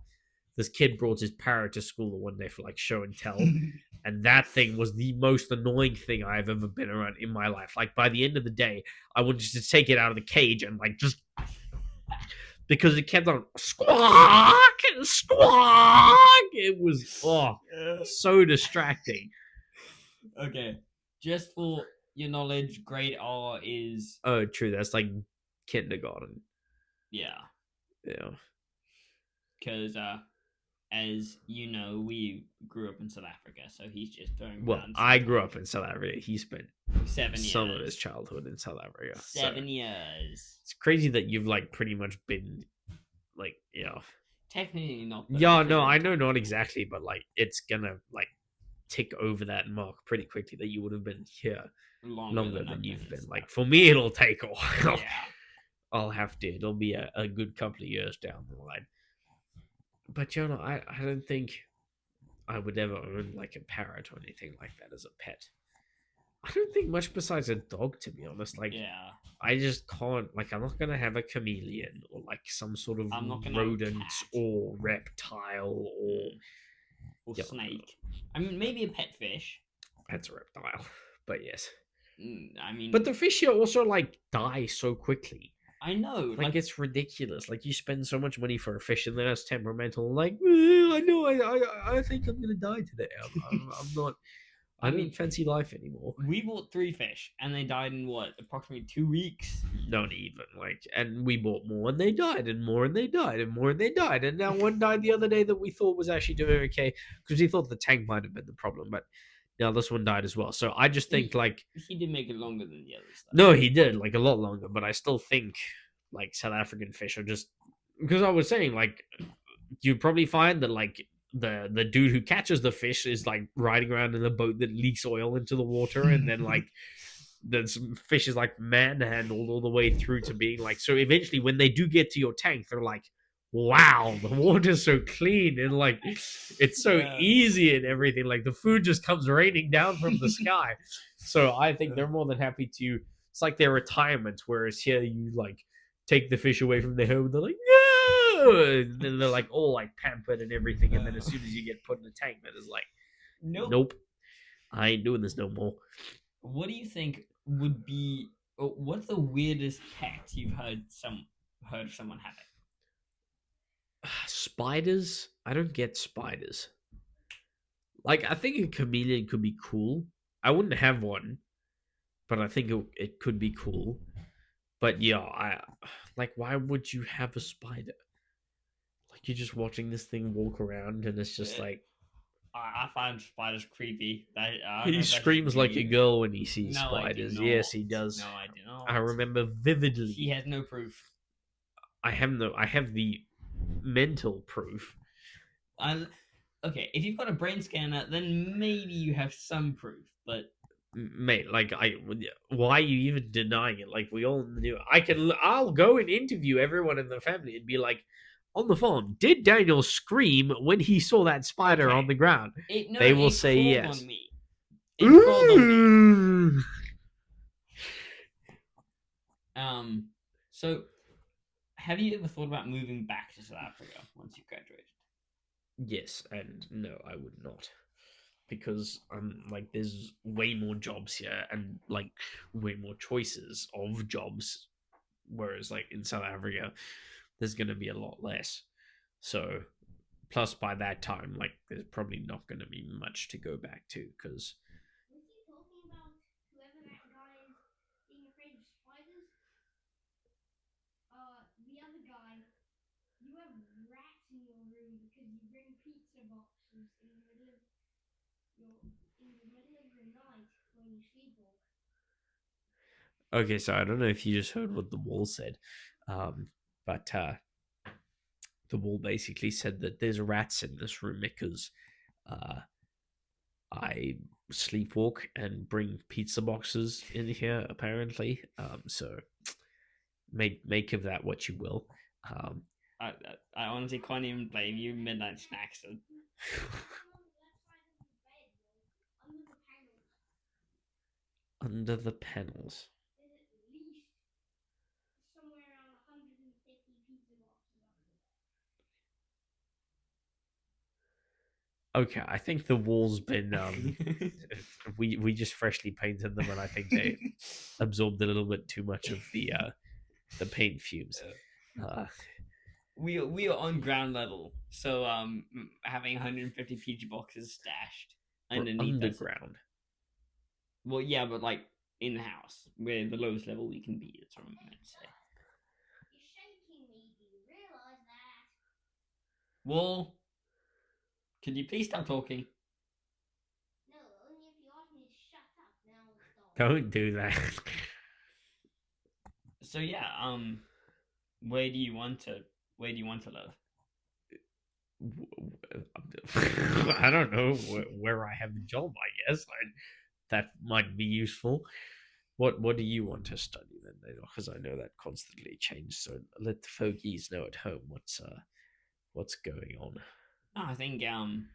this kid brought his parrot to school one day for like show and tell. And that thing was the most annoying thing I've ever been around in my life. Like by the end of the day, I wanted to take it out of the cage and like just because it kept on squawk, squawk. It was so distracting. Okay, just for your knowledge, grade R is... Oh, true. That's like kindergarten. Yeah. Yeah. Because as you know, we grew up in South Africa, so he's just throwing... Well, I grew up in South Africa. He spent 7 years. Some of his childhood in South Africa. 7 years. It's crazy that you've like pretty much been like, you know. Technically not. Yeah, no, I know not exactly, but like it's gonna like tick over that mark pretty quickly that you would have been here longer than you've been. Like for me, it'll take a while. Yeah. I'll have to. It'll be a good couple of years down the line. But you know, I don't think I would ever own like a parrot or anything like that as a pet. I don't think much besides a dog, to be honest. Like, yeah, I just can't. Like, I'm not gonna have a chameleon or like some sort of rodent or reptile or snake. I mean, maybe a pet fish. That's a reptile, but yes. I mean, but the fish here also like die so quickly. I know, like it's ridiculous. Like you spend so much money for a fish, and then it's temperamental. Like I know, I think I'm gonna die today. I'm not. I don't fancy life anymore. We bought 3 fish, and they died in what, approximately 2 weeks? Not even and we bought more, and they died, and more, and they died, and more, and they died, and now one died the other day that we thought was actually doing okay because we thought the tank might have been the problem, but now this one died as well. So I just think He did make it longer than the others. No, he did a lot longer, but I still think South African fish are just because I was saying you probably find that the dude who catches the fish is riding around in a boat that leaks oil into the water, and then the fish is manhandled all the way through to being so eventually when they do get to your tank, they're like, wow, the water's so clean and it's so easy and everything. The food just comes raining down from the sky. So I think they're more than happy to. It's like their retirement, whereas here you take the fish away from their home. They're like, no, and then they're all pampered and everything. And then as soon as you get put in the tank, that is nope, I ain't doing this no more. What do you think would be? What's the weirdest pet you've heard of someone having? Spiders? I don't get spiders. I think a chameleon could be cool. I wouldn't have one, but I think it could be cool. But yeah, why would you have a spider? You're just watching this thing walk around, and it's just I find spiders creepy. He screams like a girl when he sees spiders. Yes, he does. No, I do not. I remember vividly. He has no proof. I have the mental proof. Okay, if you've got a brain scanner, then maybe you have some proof, but mate, why are you even denying it? We all knew. I'll go and interview everyone in the family and be on the phone, did Daniel scream when he saw that spider on the ground? They will say yes. On me. It crawled on me. So have you ever thought about moving back to South Africa once you graduated? Yes, and no, I would not. Because there's way more jobs here and way more choices of jobs, whereas in South Africa there's gonna be a lot less. So plus by that time there's probably not gonna be much to go back to because. Was he talking about whoever that guy is being afraid of spiders? The other guy, you have rats in your room because you bring pizza boxes in the middle of the night when you sleepwalk. Okay, so I don't know if you just heard what the wall said, but the wall basically said that there's rats in this room because I sleepwalk and bring pizza boxes in here apparently. So make of that what you will. I honestly can't even blame you. Midnight snacks. Under the panels. There's at least somewhere around 150 pizza boxes under there. Okay, I think the wall's been we just freshly painted them, and I think they absorbed a little bit too much of the paint fumes. We are on ground level, so having 150 pizza boxes stashed underneath underground. Well, yeah, but in the house, where the lowest level we can be. That's what I'm meant to say. You're shaking me. Do you realize that? Well, could you please stop talking? No, only if you ask me to shut up. Now stop. Don't do that. So yeah, where do you want to live? I don't know where I have a job. I guess that might be useful. What do you want to study then? Because I know that constantly changes. So let the folkies know at home what's going on. I think I'm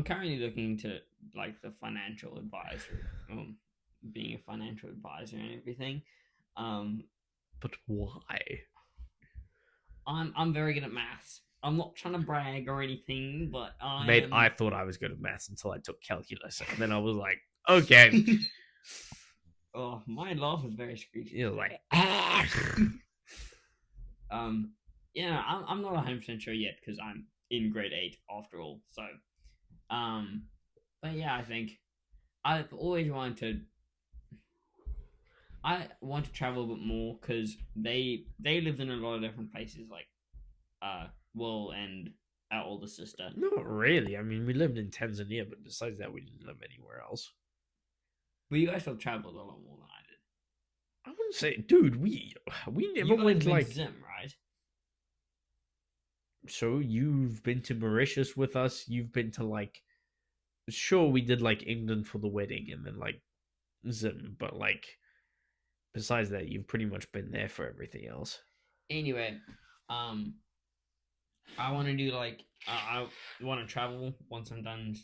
currently looking to the financial advisor, being a financial advisor and everything. But why? I'm very good at maths. I'm not trying to brag or anything, but I thought I was good at maths until I took calculus, and then I was like, okay. Oh, my laugh was very screechy. You're like, yeah, I'm not 100% sure yet because I'm in grade 8 after all. So, but Yeah, I think I've always wanted to. I want to travel a bit more because they lived in a lot of different places, like Will and our older sister. Not really. I mean, we lived in Tanzania, but besides that, we didn't live anywhere else. But you guys have traveled a lot more than I did. I wouldn't say, dude. We never You guys went been like. to Zim, right? So you've been to Mauritius with us. You've been to like. Sure, we did like England for the wedding, and then like Zim, but like. Besides that, you've pretty much been there for everything else. Anyway, I want to do like I want to travel once I'm done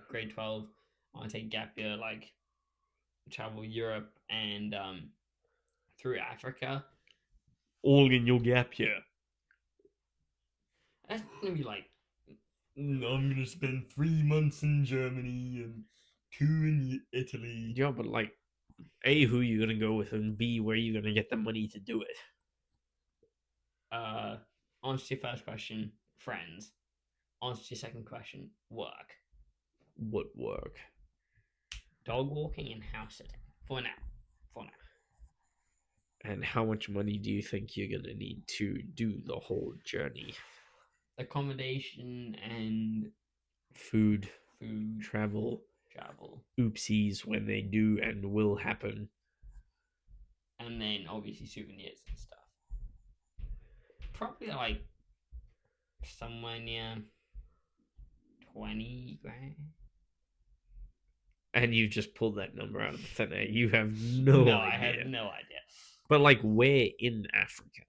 grade 12. I want to take gap year, like travel Europe and through Africa. All in your gap year. That's gonna be like I'm gonna spend 3 months in Germany and 2 in Italy. Yeah, but like, A, who you gonna go with, and B, where you gonna get the money to do it? Answer to your first question, friends. Answer to your second question, work. What work? Dog walking and house sitting. For now. And how much money do you think you're gonna need to do the whole journey? Accommodation and Food, food, travel, travel, oopsies when they do and will happen. and then obviously souvenirs and stuff. Probably like somewhere near 20 grand. And you just pulled that number out of the thin air. You have no idea. I have no idea. But like, where in Africa?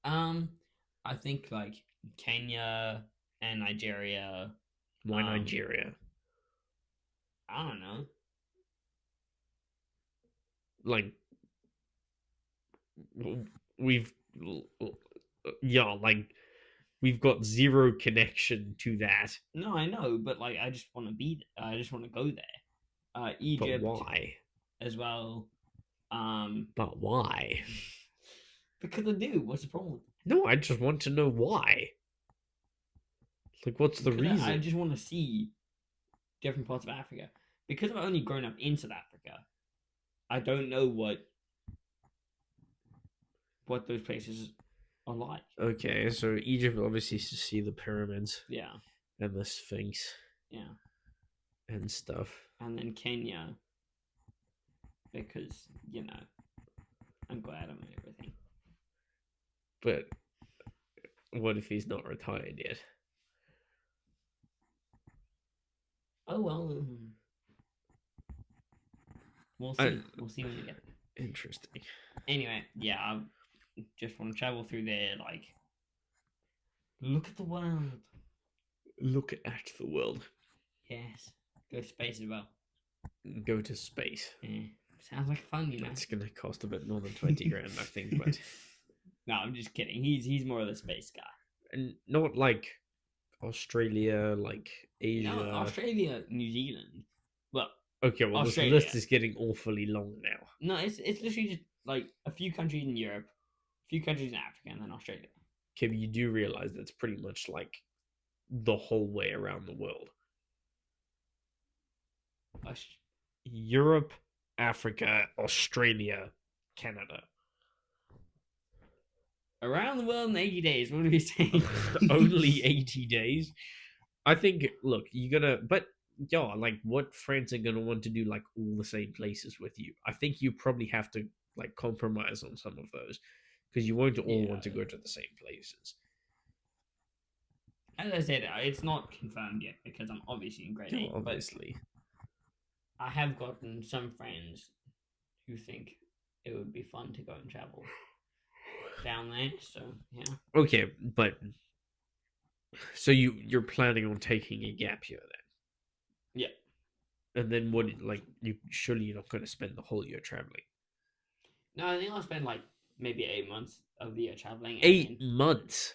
I think like Kenya and Nigeria. Why Nigeria? I don't know. Like, we've like we've got zero connection to that. No, I know, but like I just want to I just want to go there. Egypt. But why? As well. But why? Because I do. What's the problem? No, I just want to know why. Like, what's the Because reason? I just want to see different parts of Africa. Because I've only grown up in South Africa, I don't know what those places are like. Okay, so Egypt obviously is to see the pyramids. Yeah. And the Sphinx. Yeah. And stuff. And then Kenya, because I'm glad I'm in everything. But what if he's not retired yet? Oh well. We'll see. We'll see when we get there. Interesting. Anyway, yeah, I just want to travel through there, like look at the world. Look at the world. Yes. Go to space as well. Go to space. Yeah. Sounds like fun, That's gonna cost a bit more than 20 grand, I think, but no, I'm just kidding. He's more of the space guy. And not like Australia, like Asia. No, Australia, New Zealand. Well, okay, well Australia. This list is getting awfully long now. No, it's literally just like a few countries in Europe, a few countries in Africa, and then Australia. Okay, but you do realize that's pretty much like the whole way around the world. Europe, Africa, Australia, Canada. Around the world in 80 days. What are we saying? Only 80 days? I think, look, you're gonna, but yeah, like what friends are gonna want to do like all the same places with you? I think you probably have to like compromise on some of those because you won't all want to go to the same places. As I said, it's not confirmed yet because I'm obviously in grade 8. Obviously. I have gotten some friends who think it would be fun to go and travel down there, so yeah. Okay, but so you're planning on taking a gap year then? Yeah. And then what? Like, surely you're not going to spend the whole year traveling. No, I think I'll spend like maybe 8 months of the year traveling. 8 months.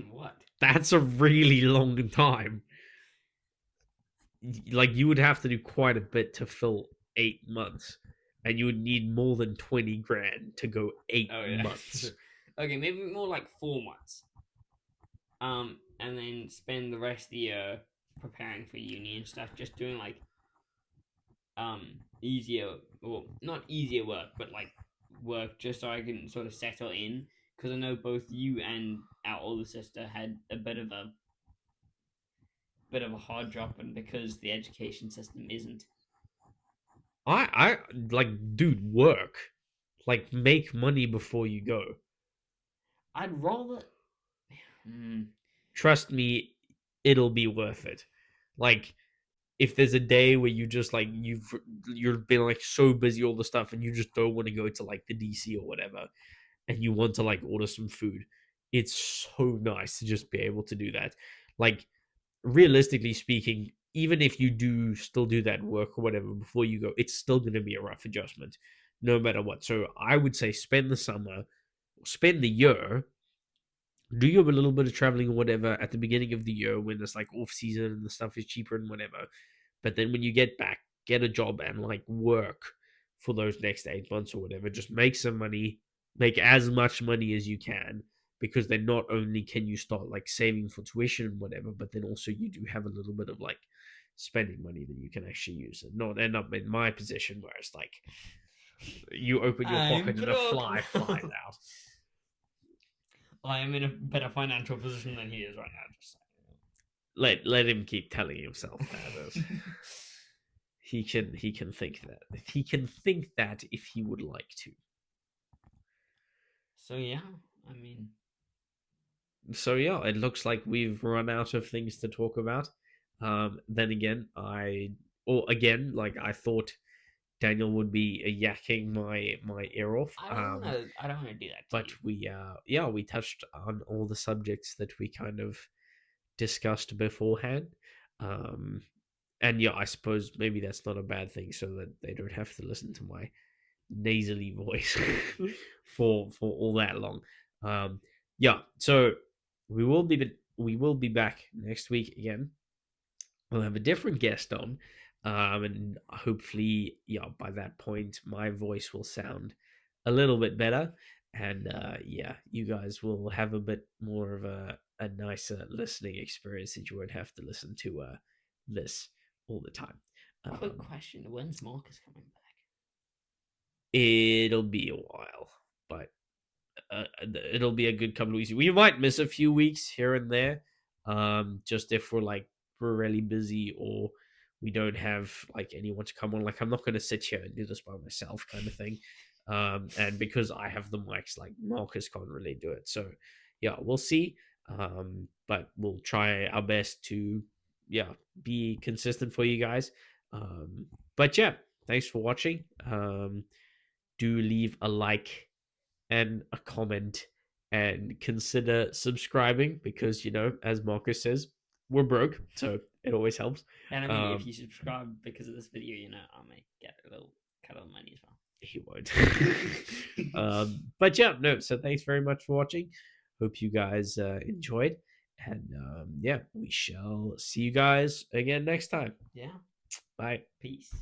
What? That's a really long time. Like, you would have to do quite a bit to fill 8 months. And you would need more than 20 grand to go 8 months. Okay, maybe more like 4 months. And then spend the rest of the year preparing for uni and stuff, just doing like easier, or not easier work, but like work just so I can sort of settle in. Because I know both you and our older sister had a bit of a hard drop, and because the education system isn't. I like, dude, work. Like, make money before you go. I'd rather. Trust me, it'll be worth it. Like, if there's a day where you just like you've been like so busy all the stuff and you just don't want to go to like the DC or whatever, and you want to like order some food, it's so nice to just be able to do that. Like, realistically speaking, even if you do still do that work or whatever before you go, it's still going to be a rough adjustment no matter what. So I would say spend the summer, spend the year, do you have a little bit of traveling or whatever at the beginning of the year when it's like off season and the stuff is cheaper and whatever. But then when you get back, get a job and like work for those next 8 months or whatever. Just make some money, make as much money as you can, because then not only can you start like saving for tuition and whatever, but then also you do have a little bit of like spending money that you can actually use and not end up in my position where it's like you open your I'm pocket and a fly broke. flies out. I am in a better financial position than he is right now. Just Let him keep telling himself that. He can think that. He can think that if he would like to. So yeah, I mean, So yeah, it looks like we've run out of things to talk about. Then again, I thought Daniel would be yakking my ear off. I don't want to do that. But we touched on all the subjects that we kind of discussed beforehand. And yeah, I suppose maybe that's not a bad thing, so that they don't have to listen to my nasally voice for all that long. Yeah, so we will be back next week again. We'll have a different guest on, and hopefully, yeah, by that point, my voice will sound a little bit better, and yeah, you guys will have a bit more of a nicer listening experience that you won't have to listen to this all the time. Quick question: when's Marcus coming back? It'll be a while, but it'll be a good couple of weeks. We might miss a few weeks here and there, just if we're really busy or we don't have like anyone to come on. Like, I'm not going to sit here and do this by myself, kind of thing. And because I have the mics, like Marcus can't really do it. So yeah, we'll see. But we'll try our best to be consistent for you guys. But yeah, thanks for watching. Do leave a like and a comment and consider subscribing, because as Marcus says, we're broke, so it always helps. And I mean, if you subscribe because of this video, I may get a little cut of money as well. He won't. But yeah, no, so thanks very much for watching. Hope you guys enjoyed, and yeah, we shall see you guys again next time. Yeah, Bye. peace.